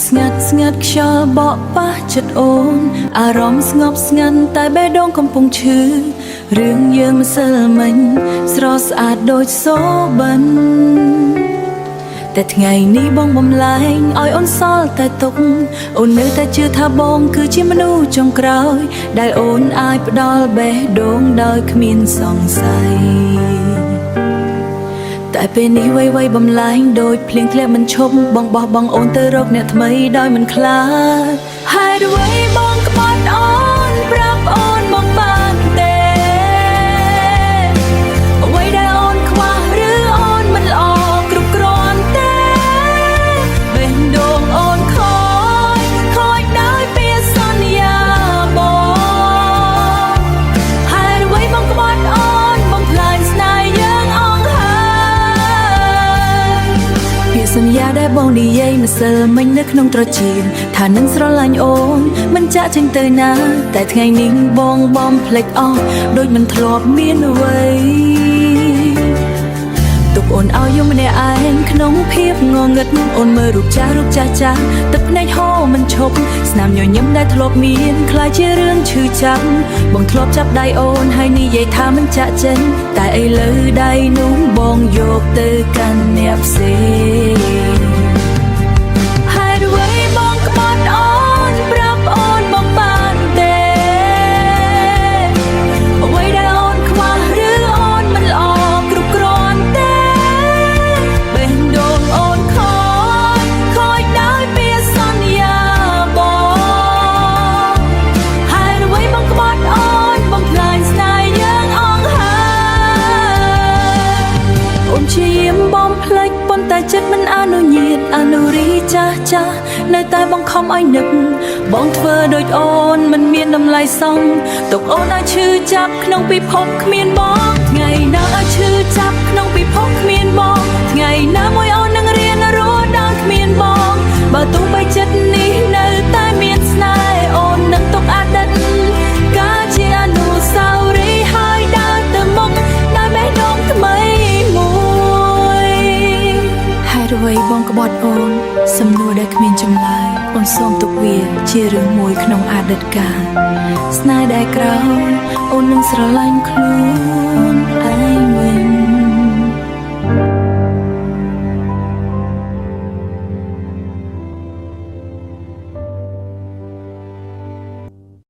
ស្ងាត់ស្ងាត់ខ្យល់បក់ប៉ះចិត្តអូនអារម្មណ៍ស្ងប់ស្ងាត់តែបេះដូងកំពុងឈឺរឿងយើងម្សិលមិញស្រស់ស្អាតដូចសូបិនតែថ្ងៃនេះបងបំលែងឲ្យអូនសល់តែទុកអូននៅតែជឿថាបងគឺជាមនុស្សចុងក្រោយដែលអូនអាចផ្ដល់បេះដូងដោយគ្មានសង្ស័យតែពេលនេះវ័យបំលែងដូចភ្លៀងធ្លាក់មិនឈប់បងបោះបង់អូនទៅរកអ្នកថ្មីដោយមិនខ្លាចហេតុអ្វីបងក្បត់អូនប្រាប់អូនបងបានទេអ្វីដែលអូនខ្វះឬអូនមិនល្អគ្រប់គ្រាន់ទេបេះដូងអូនខូចដោយពាក្យសន្យាបងហេតុអ្វីបងក្បត់អូនបងខ្លាចស្នេហ៍យើងអង្ហើរពាក្យសន្យាដែលបងនិយាយម្សិលមិញនៅក្នុងត្រចៀកថានឹងស្រឡាញ់អូនមិនចាក់ចេញទៅណាតែថ្ងៃនេះបងបំភ្លេចអស់ដូចមិនធ្លាប់មានអ្វីទុកអូនឲ្យយំម្នាក់ឯងក្នុងភាពងងឹតអូនមើលរូបចាស់ទឹកភ្នែកហូរមិនឈប់ស្នាមញញឹមដែលធ្លាប់មានខ្លាចជារឿងឈឺចាប់បងធ្លាប់ចាប់ដៃអូនហើយនិយាយថាមិនចាក់ចេញតែឥឡូវដៃនោះបងយកទៅកាន់អ្នកផ្សេងហេតុអ្វីបងក្បត់អូនប្រាប់អូនបងបានទេអ្វីដែលអូនខ្វះឬអូនមិនល្អគ្រប់គ្រាន់ទេបេះដូងអូនខូចដោយពាក្យសន្យាបងហេតុអ្វីបងក្បត់អូនបងខ្លាចស្នេហ៍យើងអង្ហើរអូនព្យាយាមបំភ្លេចប៉ុន្តែចិត្តមិនអនុញ្ញាតអនុរីចាស់នៅតែបង្ខំឲ្យនឹកបងធ្វើដូចអូនមិនមានតម្លៃសងទុកអូនឲ្យឈឺចាប់ក្នុងពិភពគ្មានបងថ្ងៃណាឲ្យឈឺចាប់ក្នុងពិភពគ្មានបងថ្ងៃណាមួយអូននឹងរៀនរស់ដោយគ្មានបងបើទោះបីចិត្តនេះនៅតែមានស្នេហ៍អូននឹងទុកអតីតកាលជាអនុស្សាវរីយ៍ហើយដើរទៅមុខដោយបេះដូងថ្មីមួយហេតុអ្វីបងក្បត់អូនសំណួរដែលគ្មានចម្លើយអូនសូមទុកវាជារឿងមួយក្នុងអតីតកាលស្នេហ៍ដែលក្រោយអូននឹងស្រឡាញ់ខ្លួនឯងវិញ